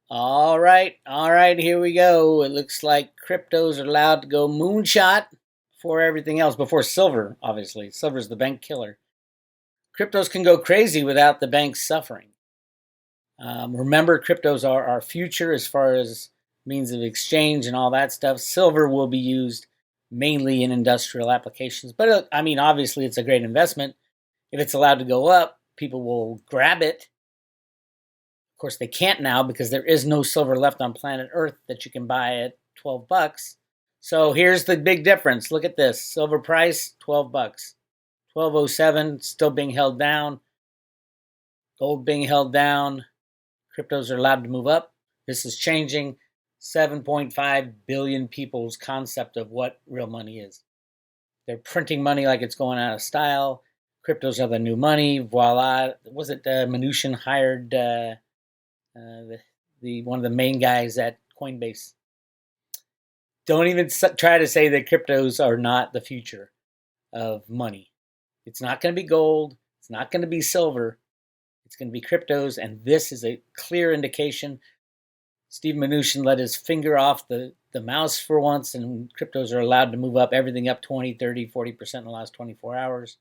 All right, here we go. It looks like cryptos are allowed to go moonshot before everything else, before silver, obviously. Silver's the bank killer. Cryptos can go crazy without the banks suffering. Remember, cryptos are our future as far as means of exchange and all that stuff. Silver will be used mainly in industrial applications, but I mean, obviously, it's a great investment. If it's allowed to go up, people will grab it. Of course, they can't now because there is no silver left on planet Earth that you can buy at 12 bucks. So here's the big difference. Look at this. Silver price, 12 bucks. 1207 still being held down. Gold being held down. Cryptos are allowed to move up. This is changing 7.5 billion people's concept of what real money is. They're printing money like it's going out of style. Cryptos are the new money. Voila. Was it Mnuchin hired the one of the main guys at Coinbase? Don't even try to say that cryptos are not the future of money. It's not going to be gold. It's not going to be silver. It's going to be cryptos, and this is a clear indication. Steve Mnuchin let his finger off the mouse for once, and cryptos are allowed to move up, everything up 20, 30, 40% in the last 24 hours.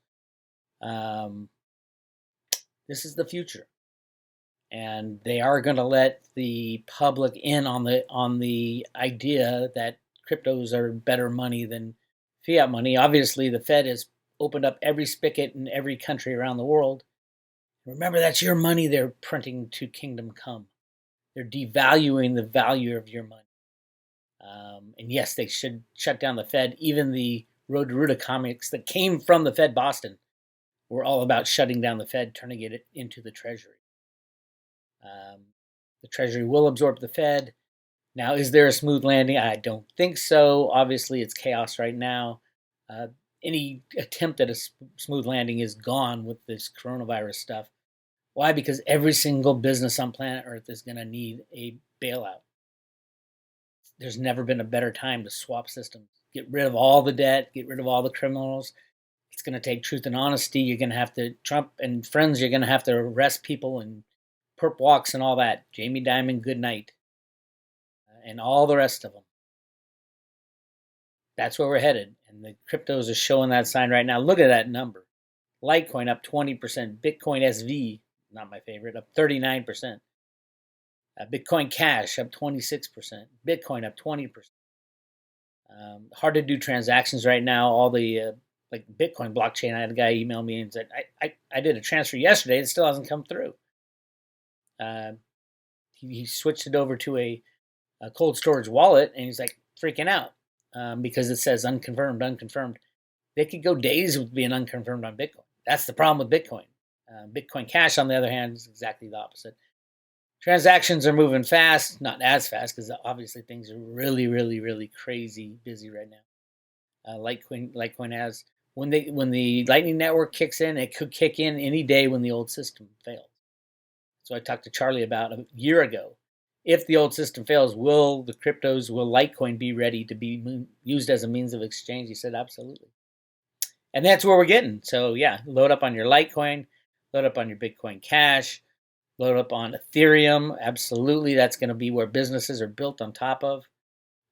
This is the future. And they are going to let the public in on the idea that cryptos are better money than fiat money. Obviously, the Fed has opened up every spigot in every country around the world. Remember, that's your money they're printing to kingdom come. They're devaluing the value of your money. And yes, they should shut down the Fed. Even the Road to Ruta comics that came from the Fed Boston were all about shutting down the Fed, turning it into the Treasury. The Treasury will absorb the Fed. Now, is there a smooth landing? I don't think so. Obviously, it's chaos right now. Any attempt at a smooth landing is gone with this coronavirus stuff. Why? Because every single business on planet Earth is going to need a bailout. There's never been a better time to swap systems. Get rid of all the debt, get rid of all the criminals. It's going to take truth and honesty. You're going to have to, Trump and friends, you're going to have to arrest people and perp walks and all that. Jamie Dimon, good night. And all the rest of them. That's where we're headed. And the cryptos are showing that sign right now. Look at that number. Litecoin up 20%. Bitcoin SV, not my favorite, up 39%. Bitcoin Cash up 26%. Bitcoin up 20%. Hard to do transactions right now. All the like Bitcoin blockchain, I had a guy email me and said, I did a transfer yesterday. It still hasn't come through. He switched it over to a cold storage wallet, and he's like freaking out because it says unconfirmed, unconfirmed. They could go days with being unconfirmed on Bitcoin. That's the problem with Bitcoin. Bitcoin Cash, on the other hand, is exactly the opposite. Transactions are moving fast, not as fast because obviously things are really, really, really crazy busy right now. Litecoin has when the Lightning Network kicks in, it could kick in any day when the old system fails. So I talked to Charlie about a year ago. If the old system fails, will Litecoin be ready to be used as a means of exchange? He said, absolutely. And that's where we're getting. So yeah, load up on your Litecoin, load up on your Bitcoin Cash, load up on Ethereum. Absolutely, that's going to be where businesses are built on top of.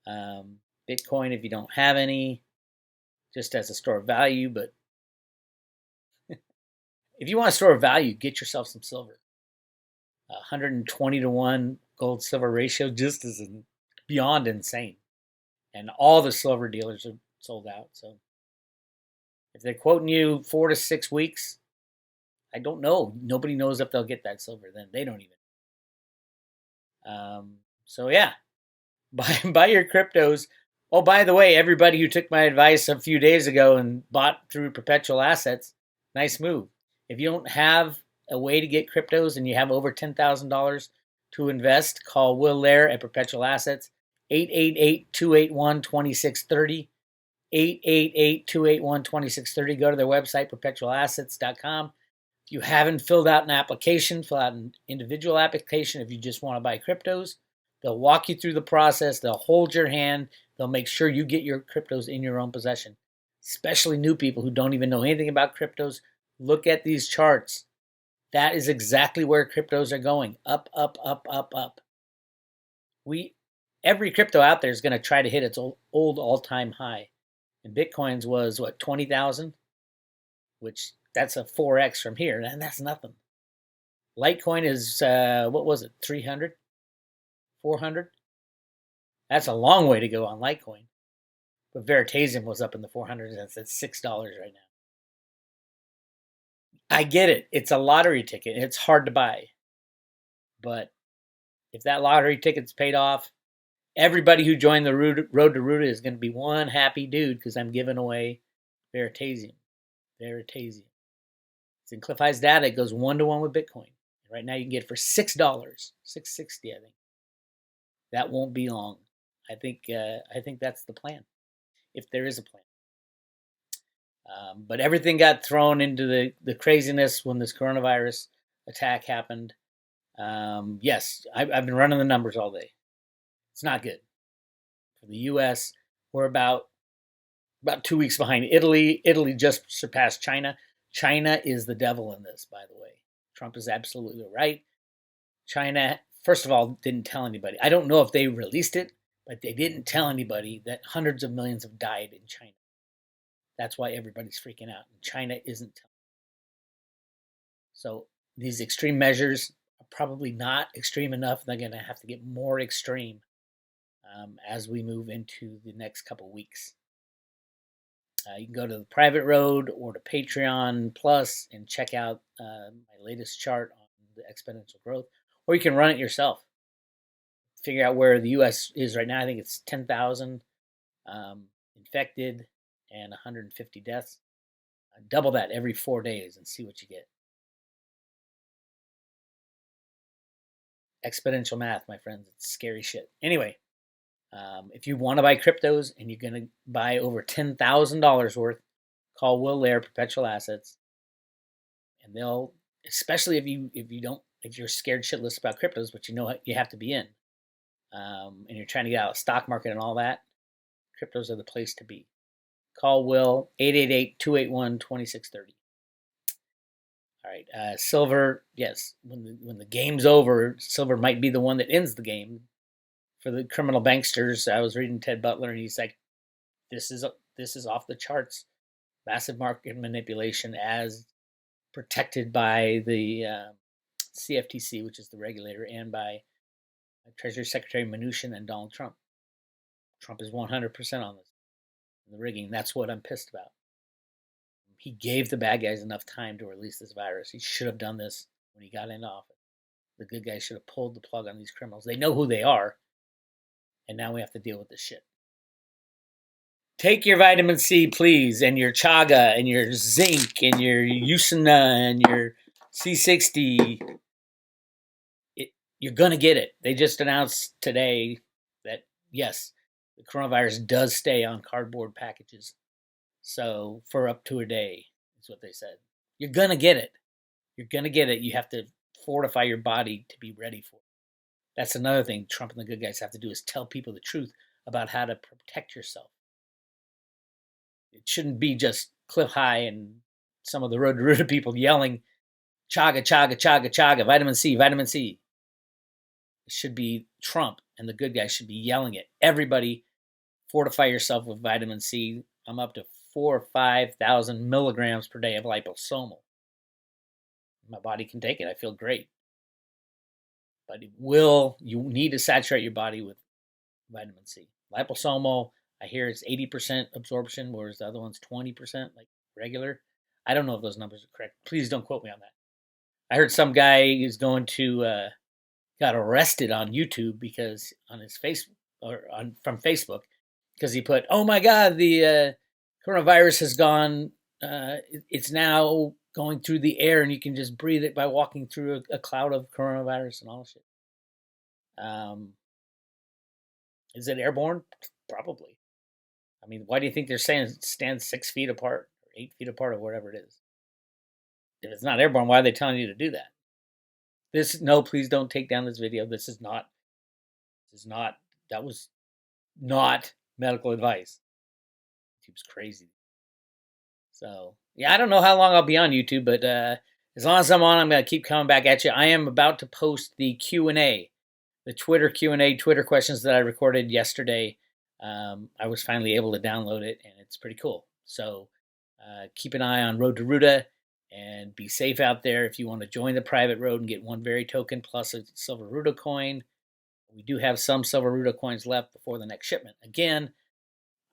Bitcoin, if you don't have any, just as a store of value. But if you want to store of value, get yourself some silver. 120 to 1 gold silver ratio just is beyond insane. And all the silver dealers are sold out. So if they're quoting you 4 to 6 weeks, I don't know. Nobody knows if they'll get that silver then. They don't even. So yeah, buy your cryptos. Oh, by the way, everybody who took my advice a few days ago and bought through perpetual assets, nice move. If you don't have a way to get cryptos and you have over $10,000 to invest, call Will Lehr at Perpetual Assets, 888-281-2630, 888-281-2630. Go to their website, perpetualassets.com. If you haven't filled out an application, fill out an individual application if you just want to buy cryptos. They'll walk you through the process. They'll hold your hand. They'll make sure you get your cryptos in your own possession, especially new people who don't even know anything about cryptos. Look at these charts. That is exactly where cryptos are going. Up, up, up, up, up. Every crypto out there is going to try to hit its old all-time high. And Bitcoin's was what, 20,000, which that's a 4x from here, and that's nothing. Litecoin is what was it, 300, 400? That's a long way to go on Litecoin. But Veritasium was up in the 400s, and it's at $6 right now. I get it. It's a lottery ticket. It's hard to buy. But if that lottery ticket's paid off, everybody who joined the Road to Ruta is going to be one happy dude because I'm giving away Veritasium. It's in Cliff High's data. It goes 1-to-1 with Bitcoin. Right now you can get it for $6, $6.60, I think. That won't be long. I think that's the plan, if there is a plan. But everything got thrown into the craziness when this coronavirus attack happened. Yes, I've been running the numbers all day. It's not good. For the U.S., we're about 2 weeks behind Italy. Italy just surpassed China. China is the devil in this, by the way. Trump is absolutely right. China, first of all, didn't tell anybody. I don't know if they released it, but they didn't tell anybody that hundreds of millions have died in China. That's why everybody's freaking out. And China isn't telling. So these extreme measures are probably not extreme enough. They're going to have to get more extreme as we move into the next couple weeks. You can go to the private road or to Patreon Plus and check out my latest chart on the exponential growth, or you can run it yourself. Figure out where the U.S. is right now. I think it's 10,000 infected and 150 deaths. Double that every 4 days and see what you get. Exponential math, my friends. It's scary shit. Anyway, if you want to buy cryptos and you're going to buy over $10,000 worth, call Will Lehr Perpetual Assets, and they'll, especially if you're scared shitless about cryptos, but you know you have to be in, and you're trying to get out of the stock market and all that, cryptos are the place to be. Call Will, 888-281-2630. All right, silver, yes, when the game's over, silver might be the one that ends the game. For the criminal banksters, I was reading Ted Butler, and he's like, this is off the charts. Massive market manipulation as protected by the CFTC, which is the regulator, and by Treasury Secretary Mnuchin and Donald Trump. Trump is 100% on this, the rigging. That's what I'm pissed about. He gave the bad guys enough time to release this virus. He should have done this when he got into office. The good guys should have pulled the plug on these criminals. They know who they are, and now we have to deal with this shit. Take your vitamin C, please, and your chaga, and your zinc, and your Usina, and your C60. You're going to get it. They just announced today that, yes, the coronavirus does stay on cardboard packages. So for up to a day, is what they said. You're going to get it. You're going to get it. You have to fortify your body to be ready for it. That's another thing Trump and the good guys have to do, is tell people the truth about how to protect yourself. It shouldn't be just Cliff High and some of the Road to Ruta people yelling, chaga, chaga, chaga, chaga, vitamin C, vitamin C. It should be Trump and the good guys should be yelling it. Everybody, fortify yourself with vitamin C. I'm up to 4,000 or 5,000 milligrams per day of liposomal. My body can take it. I feel great. But you need to saturate your body with vitamin C. Liposomal, I hear it's 80% absorption, whereas the other one's 20%, like regular. I don't know if those numbers are correct. Please don't quote me on that. I heard some guy is going to got arrested on YouTube because on his from Facebook, because he put, "Oh my God, the coronavirus has gone. It's now going through the air, and you can just breathe it by walking through a cloud of coronavirus and all that shit." Is it airborne? Probably. I mean, why do you think they're saying stand 6 feet apart, or 8 feet apart, or whatever it is? If it's not airborne, why are they telling you to do that? No, please don't take down this video. That was not medical advice. YouTube's crazy. So, yeah, I don't know how long I'll be on YouTube, but as long as I'm on, I'm going to keep coming back at you. I am about to post the Q&A the Twitter Q&A, Twitter questions that I recorded yesterday. I was finally able to download it, and it's pretty cool. So keep an eye on Road to Ruta, and be safe out there. If you want to join the private road and get one very token plus a silver Ruta coin, we do have some silver Ruta coins left before the next shipment. Again,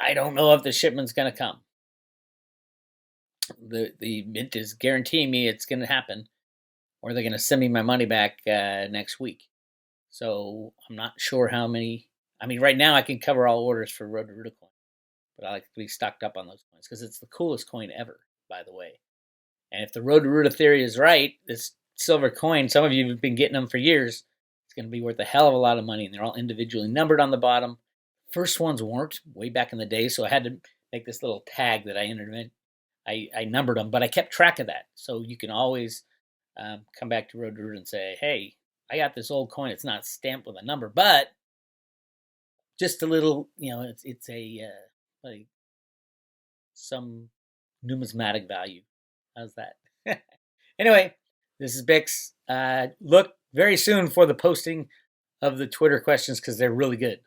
I don't know if the shipment's going to come. The mint is guaranteeing me it's going to happen, or they're going to send me my money back next week. So I'm not sure how many. I mean, right now I can cover all orders for Road to Ruta coin, but I like to be stocked up on those coins because it's the coolest coin ever, by the way. And if the Road to Ruta theory is right, this silver coin, some of you have been getting them for years, it's going to be worth a hell of a lot of money, and they're all individually numbered on the bottom. First ones weren't way back in the day, so I had to make this little tag that I entered in. I numbered them, but I kept track of that, so you can always come back to Road to Ruta and say, hey, I got this old coin. It's not stamped with a number, but just a little, it's a like some numismatic value. How's that? Anyway, this is Bix. Look very soon for the posting of the Twitter questions because they're really good.